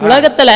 உலகத்துல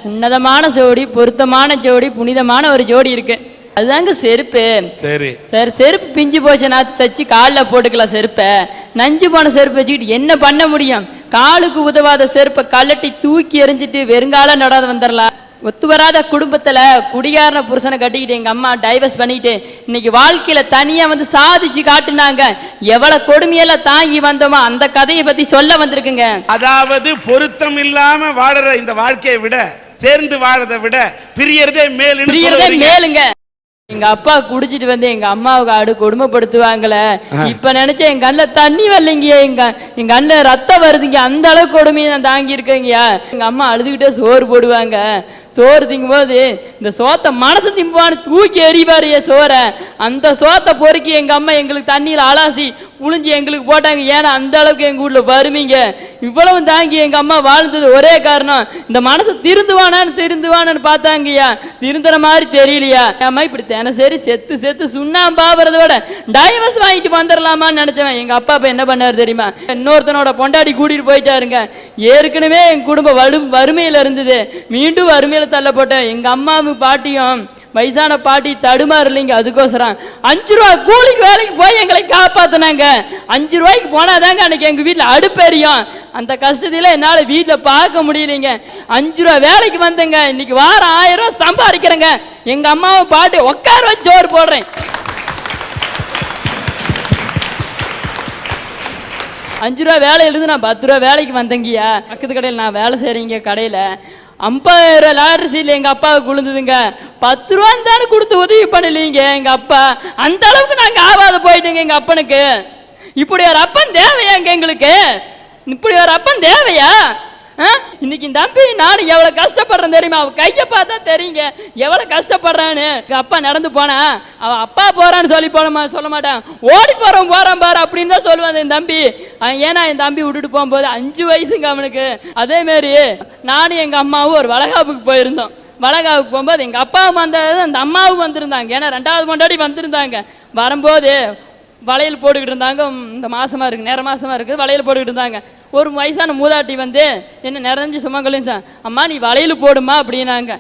உன்னதமான ஜோடி, பொருத்தமான ஜோடி, புனிதமான ஒரு ஜோடி இருக்கு. அதுதாங்க செருப்பு. சரி சார், செருப்பு பிஞ்சு போச்சுன்னா தச்சு காலில் போட்டுக்கலாம். செருப்பை நஞ்சு போன செருப்பு வச்சுக்கிட்டு என்ன பண்ண முடியும்? காலுக்கு உதவாத செருப்பை கழட்டி தூக்கி எறிஞ்சிட்டு வெறுங்கால நடாத வந்துடலாம். ஒத்து வராத குடும்பத்துல குடிகாரன புருஷனை கட்டிக்கிட்டு எங்க அம்மா டைவர்ஸ் பண்ணிட்டு இன்னைக்கு வாழ்க்கையில தனியா வந்து சாதிச்சு காட்டுனாங்க. எவ்வளவு கொடுமையெல்லாம் தாங்கி வந்தோமா அந்த கதையை பத்தி சொல்ல வந்திருக்குங்க. அதாவது பொருத்தம் இல்லாம வாழற இந்த வாழ்க்கையை விட சேர்ந்து வாழறதை விட பிரியறதே மேலுங்க. எங்க அப்பா குடிச்சிட்டு வந்து எங்க அம்மாவுக்கு கொடுமைப்படுத்துவாங்களே. இப்ப நினைச்ச என் கண்ணில் தண்ணி வரலைங்க, எங்க கண்ணில் ரத்தம் வருதுங்க. அந்த அளவுக்கு கொடுமையை நான் தாங்கி இருக்கேங்கய்யா. எங்க அம்மா அழுதுகிட்டே சோறு போடுவாங்க. சோறு திங்கும் போது இந்த சோத்தை மனசு திம்பான்னு தூக்கி எறிவாரு சோறை. அந்த சோத்தை பொறுக்கி எங்க அம்மா எங்களுக்கு தண்ணியில் அலாசி புழிஞ்சு எங்களுக்கு போட்டாங்க. ஏன்னா அந்த அளவுக்கு எங்க வீட்டுல வருவீங்க. இவ்வளவு தாங்கி எங்க அம்மா வாழ்ந்தது ஒரே காரணம் இந்த மனசு திருந்துவானு பார்த்தாங்கய்யா. திருந்துற மாதிரி தெரியலையா. அம்மா இப்படி தினசரி செத்து சுண்ணாம்பாவறத விட டைவர்ஸ் வாங்கிட்டு வந்துடலாமான்னு நினைச்சவன் எங்க அப்பா என்ன பண்ணாரு தெரியுமா? இன்னொருத்தனோட பொண்டாடி கூட்டிட்டு போயிட்டாருங்க. ஏற்கனவே என் குடும்பம் வறுமையில இருந்தது. மீண்டும் வறுமையில தள்ளப்பட்டேன். எங்க அம்மாவும் பாட்டியும் வயசான பாட்டி தடுமாறலைங்க. அதுக்கோசரம் 5 ரூபா கூலிக்கு வேலைக்கு போய் எங்களை காப்பாத்தினாங்க. 5 ரூபாய்க்கு போனாதாங்க அன்னைக்கு எங்க வீட்டுல அடுப்பெரியும். அந்த கஷ்டத்தில என்னால வீட்டுல பார்க்க முடியலைங்க. 5 ரூபா வேலைக்கு வந்தேங்க. இன்னைக்கு வாரம் 1000 ரூபாய் சம்பாதிக்கிறேங்க. எங்க அம்மாவை பாட்டி உட்கார வச்சு சோறு போடுறேன். 5 ரூபா வேலை எழுது நான் 10 ரூபா வேலைக்கு வந்தேங்கய்யா. பக்கத்து கடையில் நான் வேலை செய்றீங்க. கடையில 50,000 லாட்டரி சீட்ல எங்க அப்பாவுக்கு விழுந்ததுங்க. 10 ரூபா தானே கொடுத்து உதவி பண்ணலீங்க எங்க அப்பா. அந்த அளவுக்கு நாங்க ஆவாத போயிட்டோங்க எங்க அப்பனுக்கு. இப்படி ஒரு அப்பன் தேவையாங்க எங்களுக்கு? இப்படி ஒரு அப்பன் தேவையா? இன்னைக்கு தம்பி நான் எவ்வளவு கஷ்டப்படுறேன் தெரியுமா? அவ கையை பார்த்தா தெரியுங்க எவ்வளவு கஷ்டப்படுறான்னு. அப்பா நடந்து போனா அவ அப்பா போறான்னு சொல்ல மாட்டான். ஓடி போறான் பாரு அப்படின்னு தான் சொல்லுவான் என் தம்பி. ஏன்னா என் தம்பி விட்டுட்டு போகும்போது 5 வயசுங்க அவனுக்கு. அதே மாதிரி நானும் எங்க அம்மாவும் ஒரு வளகாப்புக்கு போயிருந்தோம். வளகாப்புக்கு போகும்போது எங்க அப்பாவும் வந்தது, அந்த அம்மாவும் வந்திருந்தாங்க. ஏன்னா 2வது பொண்டாட்டி வந்திருந்தாங்க. வரும்போது வளையல் போட்டுக்கிட்டு இருந்தாங்க. இந்த மாசமா இருக்கு, நேர மாசமா இருக்குது, வளையல் போட்டுக்கிட்டு இருந்தாங்க. ஒரு வயசான மூதாட்டி வந்து என்ன நிறைஞ்சு சுமங்கலின்னு அம்மா நீ வளையல் போடுமா அப்படின்னாங்க.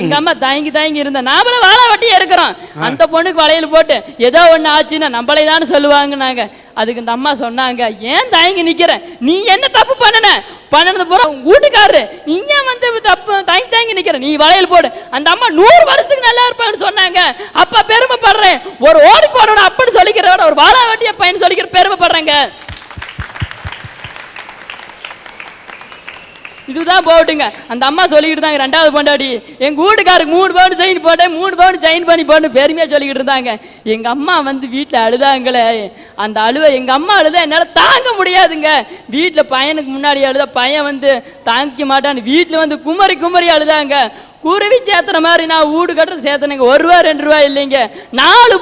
எங்க அம்மா தயங்கி இருந்த நாமளும் வாழை வட்டியே இருக்கிறோம். அந்த பொண்ணுக்கு வளையல் போட்டு ஏதோ ஒண்ணு ஆச்சுன்னா நம்மளே தானே சொல்லுவாங்கன்னாங்க. அதுக்கு இந்த அம்மா சொன்னாங்க, ஏன் தயங்கி நிக்கிற? நீ என்ன தப்பு பண்ணனது பூரா வீட்டுக்காரரு, நீ ஏன் வந்து தப்பு தயங்கி நிக்கிற? நீ வளையல் போடு. அந்த அம்மா 100 வருஷத்துக்கு நல்லா இருப்பாங்கன்னு சொன்னாங்க. அப்ப பெருமைப்படுறேன். ஒரு ஓடி போடணும் அப்படின்னு சொல்லிக்கிறோட ஒரு வாழை வட்டிய பையன் சொல்லிக்கிற பெருமைப்படுறேங்க. இதுதான் போட்டுங்க. அந்த அம்மா சொல்லிக்கிட்டு இருந்தாங்க 2வது பொண்டாடி எங்க வீட்டுக்காருக்கு 3 பவுன் செயின் போட்டேன், 3 பவுன் செயின் பண்ணி போட்டு பெருமையா சொல்லிக்கிட்டு இருந்தாங்க. எங்க அம்மா வந்து வீட்டுல அழுதாங்களே. அந்த அழுவ எங்க அம்மா அழுத என்னால தாங்க முடியாதுங்க. வீட்டுல பையனுக்கு முன்னாடி அழுத பையன் வந்து தாங்கிக்க மாட்டான்னு வீட்டுல வந்து குமரி அழுதாங்க. குருவி சேத்துற மாதிரி நான் வீடு கட்டுறது சேர்த்தனுங்க. 1 ரூபா 2 ரூபா இல்லைங்க. 4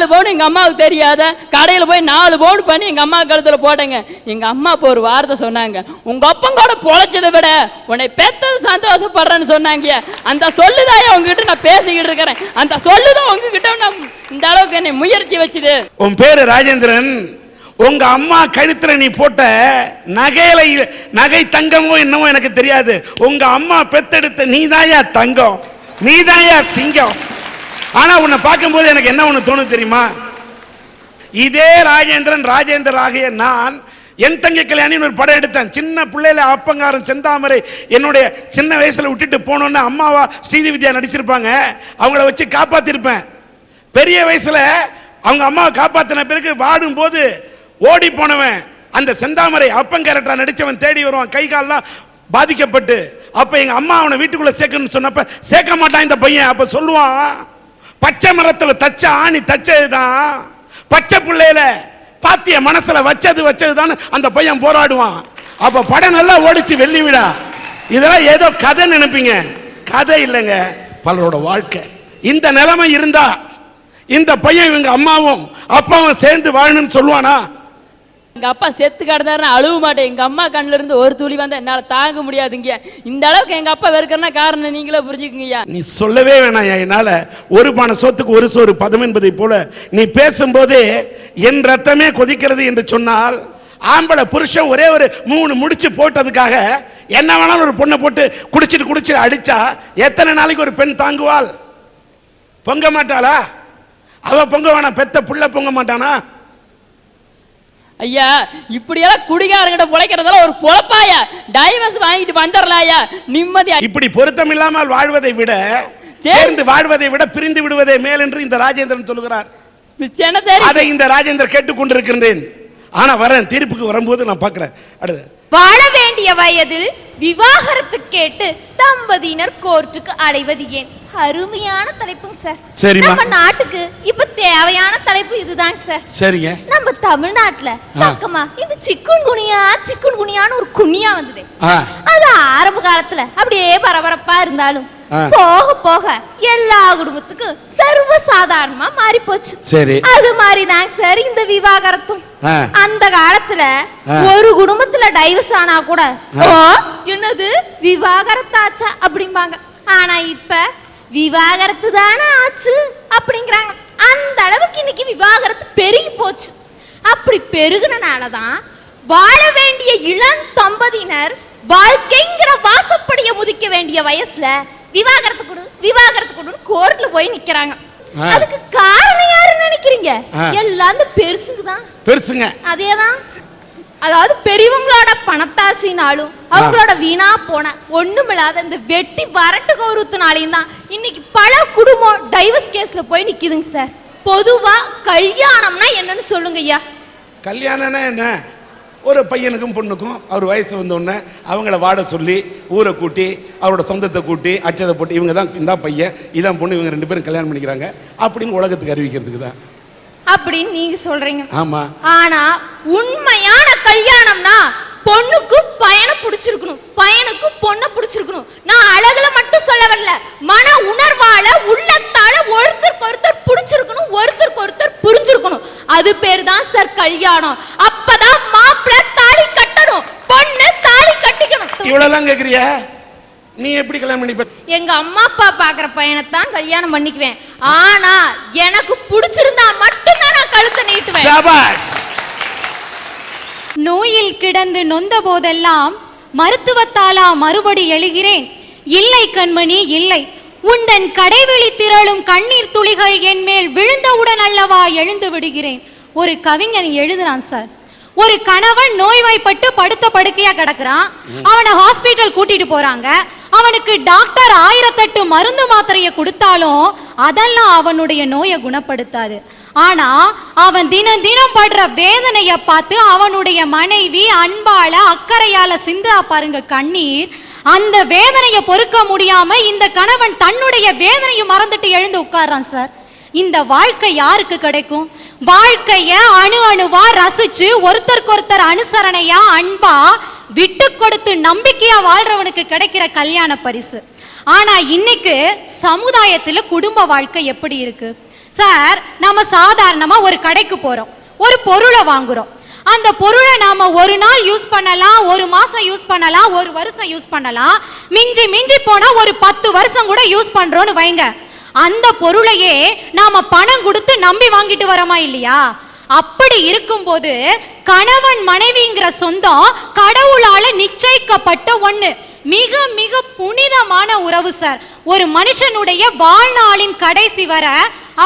பவுன் எங்க அம்மாவுக்கு தெரியாத கடையில் போய் 4 பவுன் பண்ணி எங்க அம்மா கழுத்துல போட்டேங்க. எங்க அம்மா இப்போ ஒரு வார்த்தை சொன்னாங்க, உங்க அப்பங்கூட பொழைச்சதை விட உன்னை பெத்தது சந்தோஷப்படுறேன்னு சொன்னாங்க. அந்த சொல்லுதான் உங்ககிட்ட நான் பேசிக்கிட்டு இருக்கிறேன். அந்த சொல்லுதான் உங்ககிட்ட நான் இந்த அளவுக்கு என்னை முயற்சி வச்சுது. உன் பேரு ராஜேந்திரன். உங்க அம்மா கழுத்துல நீ போட்ட நகை தங்கமோ என்னமோ எனக்கு தெரியாது. உங்க அம்மா பெத்தெடுத்த நீதாயா தங்கம், நீதாயா சிங்கம். ஆனா உன்னை பார்க்கும்போது எனக்கு என்ன ஒண்ணு தோணும் தெரியுமா? இதே ராஜேந்திரன் ஆகிய நான் என் தங்கை கல்யாணின்னு ஒரு படம் எடுத்தேன். சின்ன பிள்ளையில அப்பங்காரன் செந்தாமரை என்னுடைய சின்ன வயசுல விட்டுட்டு போனோன்னு அம்மாவா ஸ்ரீவித்யா நடிச்சிருப்பாங்க. அவங்கள வச்சு காப்பாத்திருப்பேன். பெரிய வயசுல அவங்க அம்மாவை காப்பாத்தின பிறகு வாடும் போது ஓடி போனவன் அந்த செந்தாமரை அப்பன் கேரக்டரா நடிச்சவன் தேடி வருவான், கை கால்லாம் பாதிக்கப்பட்டு. அப்ப எங்க அம்மா அவனை வீட்டுக்குள்ள சேர்க்கணும்னு சொன்னப்ப சேர்க்க மாட்டான் இந்த பையன். அப்ப சொல்லுவான், பச்சை மரத்துல தச்ச ஆணி தச்சதுதான், பச்சை பிள்ளையில பாத்திய மனசுல வச்சதுதான் அந்த பையன் போராடுவான். அப்ப படம் நல்லா ஓடிச்சு வெள்ளி விழா. இதெல்லாம் ஏதோ கதை நினைப்பீங்க, கதை இல்லைங்க, பலரோட வாழ்க்கை. இந்த நிலைமை இருந்தா இந்த பையன் இவங்க அம்மாவும் அப்பாவும் சேர்ந்து வாழணும்னு சொல்லுவானா? எங்க அப்பா செத்து கிடந்தாருன்னு அழுவ மாட்டேன். எங்க அம்மா கண்ணுல இருந்து ஒரு துளி வந்தா என்னால தாங்க முடியாதுங்க. இந்த அளவுக்கு எங்க அப்பா வெறுக்கிறனா காரணம் நீங்களே புரிஞ்சுக்குங்கய்யா. நீ சொல்லவே வேணாம். என்னால ஒரு பானை சோத்துக்கு ஒரு சோறு பதம் என்பதை போல நீ பேசும்போதே என் ரத்தமே கொதிக்கிறது என்று சொன்னால் ஆம்பளை புருஷன் ஒரே ஒரு 3 முடிச்சு போட்டதுக்காக என்ன வேணாலும் ஒரு பொண்ணை போட்டு குடிச்சிட்டு அடிச்சா எத்தனை நாளைக்கு ஒரு பெண் தாங்குவாள்? பொங்க மாட்டாளா? அவ பொங்க வேணாம், பெத்த புள்ள பொங்க மாட்டானா? ஐயா இப்படியெல்லாம் குடிகாரங்கிட்ட பொழைக்கிறதால ஒரு பொழப்பாயா? டைவர்ஸ் வாங்கிட்டு வந்துடலாயா நிம்மதியா? இப்படி பொருத்தம் இல்லாமல் வாழ்வதை விட சேர்ந்து வாழ்வதை விட பிரிந்து விடுவதே மேல் என்று இந்த ராஜேந்திரன் சொல்லுகிறார். அதை இந்த ராஜேந்திரன் கேட்டுக்கொண்டிருக்கின்றேன். ஆனா வரேன், தீர்ப்புக்கு வரும்போது நான் பார்க்கிறேன். அடுத்து வாழ வேண்டிய வயதில் விவாகரத்து கேட்டு தம்பதியினர் கோர்ட்டுக்கு அலைவது ஏன்? அருமையான தலைப்புங்க சார். சரிமா, நம்ம நாட்டுக்கு இப்ப தேவையான தலைப்பு இதுதான் சார். சரிங்க. நம்ம தமிழ்நாட்டுல பக்கமா இந்த சிக்குன்குனியான்னு ஒரு குனியா வந்தது. அது ஆரம்ப காலத்துல அப்படியே பரபரப்பா இருந்தாலும் போக போக எல்லா குடும்பத்துக்கும் சர்வ சாதாரணமா மாறி போச்சு. சரி, அது மாதிரிதான் சார் இந்த விவாகரத்தும். அந்த காலத்துல ஒரு குடும்பத்துல டைவர்ஸ் ஆனா கூட என்னது விவாகரத்தாச்சா அப்படிம்பாங்க. ஆனா இப்ப விவாகரத்து தானே ஆச்சு அப்படிங்கிறாங்க. அந்த அளவுக்கு இன்னைக்கு விவாகரத்து பெருகி போச்சு. அப்படி பெருகுனனாலதான் வாழ வேண்டிய இளம் தம்பதியினர் வாழ்க்கைங்கிற வாசப்படிய முதிக்க வேண்டிய வயசுல விவாகரத்து கொடு கோர்ட்ல போய் நிக்கிறாங்க. அதுக்கு காரணம் யாருன்னு நினைக்கிறீங்க? எல்லாம் அந்த பெருசுங்க. அதேதான், அதாவது பெரியவங்களோட பணத்தாசினாலும் அவங்களோட வீணா போன ஒண்ணுமில்லாத இந்த வெட்டி வரட்டு கௌரவத்தினாலையும் தான் இன்னைக்கு பல குடும்பம் டைவர்ஸ் கேஸ்ல போய் நிக்குதுங்க சார். பொதுவா கல்யாணம்னா என்னன்னு சொல்லுங்க ஐயா. கல்யாணம்னா என்ன? ஒரு பையனுக்கும் பொண்ணுக்கும் அவர் வயசு வந்தோடனே அவங்கள வாட சொல்லி ஊரை கூட்டி அவரோட சொந்தத்தை கூட்டி அச்சதை போட்டு இவங்க தான் இந்த பையன் இதான் பொண்ணு, இவங்க 2 பேரும் கல்யாணம் பண்ணிக்கிறாங்க அப்படின்னு உலகத்துக்கு அறிவிக்கிறதுக்கு தான் அப்படின்னு நீங்க சொல்றீங்க. ஆமா, ஆனா உண்மையான கல்யாணம்னா பொண்ணுக்கு பையனை பிடிச்சிருக்கணும், பையனுக்கு பொண்ணை பிடிச்சிருக்கணும். நான் அழகுல மட்டும் சொல்ல வரல, மன உணர்வால உள்ளத்தால ஒருத்தருக்கு ஒருத்தர் பிடிச்சிருக்கணும், ஒருத்தருக்கு ஒருத்தர் புரிஞ்சிருக்கணும். அது பேர் தான் சார் கல்யாணம். அப்பதான் மாப்பிள்ளை தாலி கட்டணும், பொண்ணு தாலி கட்டிக்கணும். இவ்வளவுதான் கேக்குறிய? நீ எப்படி கல்யாணம் பண்ணிப்ப? எங்க அம்மா அப்பா பாக்குற பையனை தான் கல்யாணம் பண்ணிக்குவேன். ஆனா எனக்கு பிடிச்சிருந்தா மட்டும்தான் நான் கழுத்தை நீட்டுவேன். சபாஷ். நோயில் கிடந்து நொந்த போதெல்லாம் மருத்துவத்தாலா மறுபடி எழுகிறேன். இல்லை கண்மணி இல்லை, உண்டன் கடைவெளி திரளும் கண்ணீர் துளிகள் என் மேல் விழுந்தவுடன் அல்லவா எழுந்து விடுகிறேன். ஒரு கவிஞன் எழுதுறான் சார். ஒரு கணவன் நோய்வாய்ப்பட்டு படுத்த படுக்கையா கிடக்குறான். அவனை ஹாஸ்பிட்டல் கூட்டிட்டு போறாங்க. அவனுக்கு டாக்டர் 1008 மருந்து மாத்திரையை கொடுத்தாலும் அதெல்லாம் அவனுடைய நோயை குணப்படுத்தாது. ஆனா அவன் தினம் தினம் படுற வேதனைய பார்த்து அவனுடைய மனைவி அன்பால அக்கறையால சிந்தா பாருங்க கண்ணீர். அந்த வேதனையை பொறுக்க முடியாம இந்த கணவன் தன்னுடைய வேதனையை மறந்துட்டு எழுந்து உட்கார்றான் சார். இந்த வாழ்க்கை யாருக்கு கிடைக்கும்? வாழ்க்கைய அணு அணுவா ரசிச்சு ஒருத்தருக்கு ஒருத்தர் அனுசரணையா அன்பா விட்டு கொடுத்து நம்பிக்கையா வாழ்றவனுக்கு கிடைக்கிற கல்யாண பரிசு. ஆனா இன்னைக்கு சமுதாயத்துல குடும்ப வாழ்க்கை எப்படி இருக்கு சார்? நம்ம சாதாரணமா ஒரு கடைக்கு போறோம், ஒரு பொருளை வாங்குறோம். அந்த பொருளை நாம ஒரு நாள் யூஸ் பண்ணலாம், ஒரு மாசம் யூஸ் பண்ணலாம், ஒரு வருஷம் யூஸ் பண்ணலாம், மிஞ்சி மிஞ்சி போனா ஒரு 10 வருஷம் கூட யூஸ் பண்றோம்னு வைங்க. அந்த பொருளையே நாம பணம் கொடுத்து நம்பி வாங்கிட்டு வரோமா இல்லையா? அப்படி இருக்கும்போது கணவன் மனைவிங்கிற சொந்தம் கடவுளால நிச்சயிக்கப்பட்ட ஒண்ணு. மிக மிக புனிதமான உறவு சார். ஒரு மனுஷனுடைய வாழ்நாளின் கடைசி வர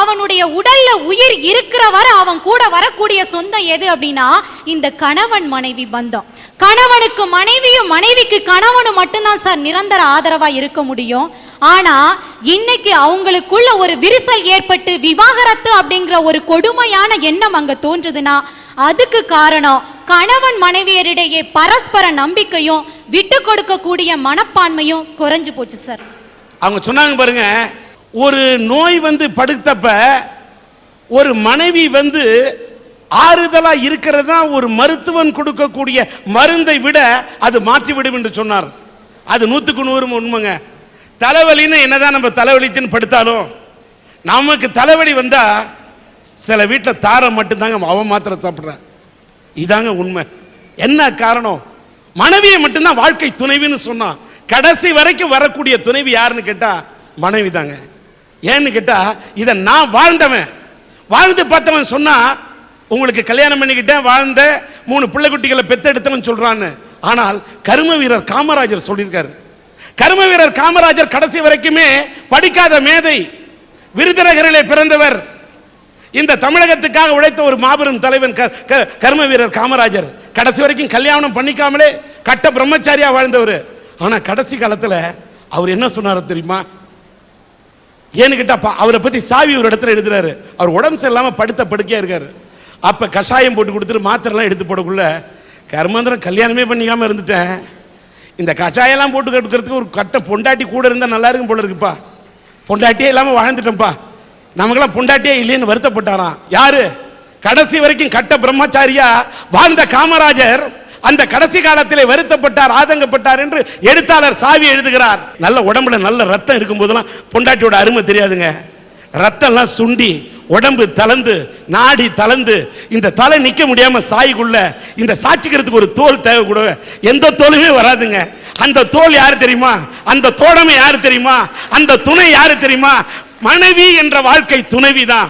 அவனுடைய உடல்ல உயிர் இருக்கிற வர அவன் கூட வரக்கூடிய சொந்தம் எது அப்படின்னா இந்த கணவன் மனைவி பந்தம். கணவனுக்கு மனைவியும் மனைவிக்கு கணவனும் மட்டும்தான் சார் நிரந்தர ஆதரவா இருக்க முடியும். ஆனா இன்னைக்கு அவங்களுக்குள்ள ஒரு விரிசல் ஏற்பட்டு விவாகரத்து அப்படிங்கிற ஒரு கொடுமையான எண்ணம் அங்க தோன்றுதுன்னா அதுக்கு காரணம் கணவன் மனைவியரிடையே பரஸ்பர நம்பிக்கையும் விட்டு கொடுக்க கூடிய மனப்பான்மையும் குறைஞ்சு போச்சு சார். அவங்க சொன்னாங்க பாருங்க, ஒரு நோய் வந்து படுத்தப்ப ஒரு மனைவி வந்து ஆறுதலா இருக்கிறது தான் ஒரு மருத்துவன் கொடுக்கக்கூடிய மருந்தை விட அது மாற்றிவிடும் என்று சொன்னார். அது 100க்கு 100 உண்மைங்க. தலைவலின்னு என்னதான் நம்ம தலைவலிச்சுன்னு படுத்தாலும் நமக்கு தலைவலி வந்தா சில வீட்டில் தாரம் மட்டும்தாங்க அவன் மாத்திரை சாப்பிட்றான். இதாங்க உண்மை. என்ன காரணம்? மனைவியை மட்டும்தான் வாழ்க்கை துணைவின்னு சொன்னான். கடைசி வரைக்கும் வரக்கூடிய துணைவி யாருன்னு கேட்டா மனைவி தாங்க. ஏன்னு கேட்டா இதை நான் வாழ்ந்து பார்த்தவன் சொன்னா உங்களுக்கு கல்யாணம் பண்ணிக்கிட்டேன், வாழ்ந்த 3 பிள்ளை குட்டிகளை பெத்தெடுத்தவன் சொல்றான்னு. ஆனால் கர்ம வீரர் காமராஜர் சொல்லியிருக்காரு. கர்ம வீரர் காமராஜர் கடைசி வரைக்குமே படிக்காத மேதை, விருதுநகரிலே பிறந்தவர். இந்த தமிழகத்துக்காக உழைத்த ஒரு மாபெரும் தலைவன் கர்ம வீரர் காமராஜர். கடைசி வரைக்கும் கல்யாணம் பண்ணிக்காமலே கட்ட பிரம்மச்சாரியா வாழ்ந்தவர். ஆனா கடைசி காலத்துல அவர் என்ன சொன்னாரு தெரியுமா? ஏன்னு கேட்டா அவரை பத்தி சாவி ஒரு இடத்துல எழுதுறாரு. அவர் உடம்பு சரியில்லாம படுத்த படுக்கையா இருக்காரு. அப்ப கஷாயம் போட்டு கொடுத்துட்டு மாத்திரைலாம் எடுத்து போடக்குள்ள, கர்மேந்திரன் கல்யாணமே பண்ணிக்காம இருந்துட்டேன், இந்த கஷாயெல்லாம் போட்டு கொடுக்கறதுக்கு ஒரு கட்ட பொண்டாட்டி கூட இருந்தா நல்லா இருக்கும் போல இருக்குப்பா, பொண்டாட்டியே இல்லாம வாழ்ந்துட்டேன்ப்பா, நமக்கெல்லாம் பொண்டாட்டியே இல்லைன்னு வருத்தப்பட்டாராம். யாரு? கடைசி வரைக்கும் கட்ட பிரம்மச்சாரியா வாழ்ந்த காமராஜர் அந்த கடைசி காலத்திலே வருத்தப்பட்டார், ஆதங்கப்பட்டார் என்று எழுத்தாளர் சாவி எழுதுகிறார். நல்ல உடம்புல நல்ல ரத்தம் இருக்கும் போதெல்லாம் பொண்டாட்டியோட அருமை தெரியாதுங்க. ரத்தம் எல்லாம் சுண்டி உடம்பு தளர்ந்து நாடி தளர்ந்து இந்த தலை நிக்க முடியாம சாய்க்குள்ள இந்த சாட்சிக்கிறதுக்கு ஒரு தோல் தேவை. கூட எந்த தோலுமே வராதுங்க. அந்த தோல் யாரு தெரியுமா? அந்த தோழமை யாரு தெரியுமா? அந்த துணை யாரு தெரியுமா? மனைவி என்ற வாழ்க்கை துணைவிதான்.